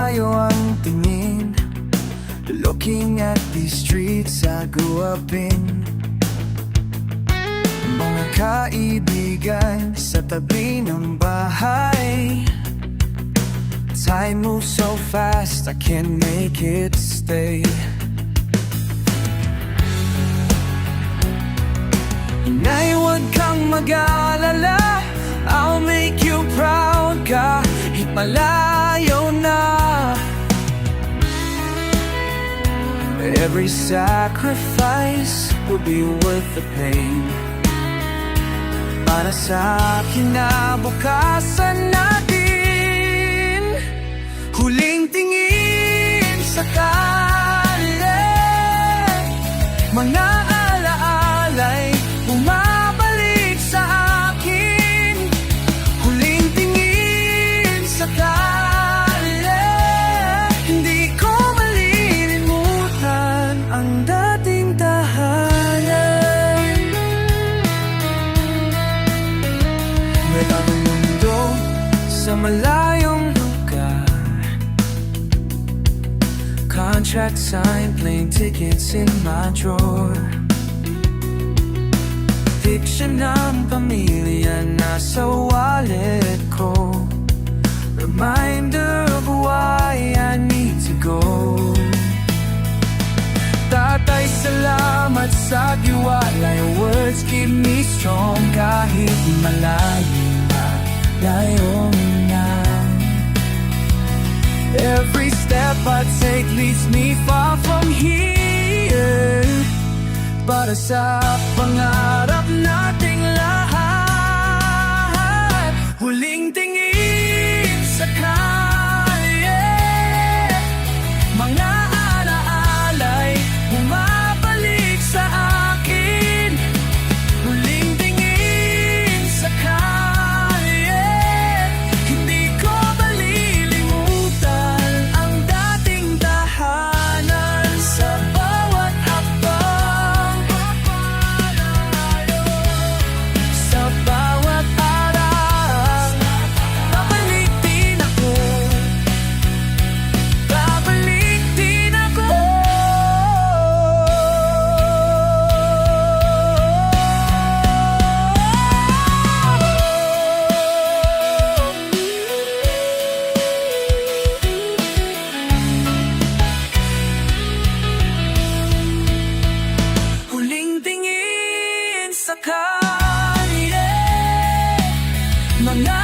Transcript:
malayo ang tingin, looking at these streets I grew up in. Mga kaibigan sa tabi ng bahay. Time moves so fast, I can't make it stay. Inay, huwag kang mag-aalala, I'll make you proud kahit malayo na. Every sacrifice will be worth the pain. Para sa kinabukasan natin, huling tingin sa kalye, mga alaalay bumabalik sa akin. Huling tingin sa kalye, hindi ko malilimutan ang dating tahanan. Ang mundo sa malayong lugar, contract signed, plane tickets in my drawer. Fiction ng pamilya nasa wallet ko, reminder of why I need to go. Tatay, salamat sa giwalay, words keep me strong kahit malayo na, layo na. Every step I take leads me far from here. Para sa pangarap nating lahat, huling tingin sa kalye, mga alaalay bumabalik sa akin. Huling tingin sa kalye, hindi ko malilimutan ang dating tahanan. Sa bawat hakbang, sa bawat araw, babalik din ako, babalik din ako. Huling tingin sa kalye, mga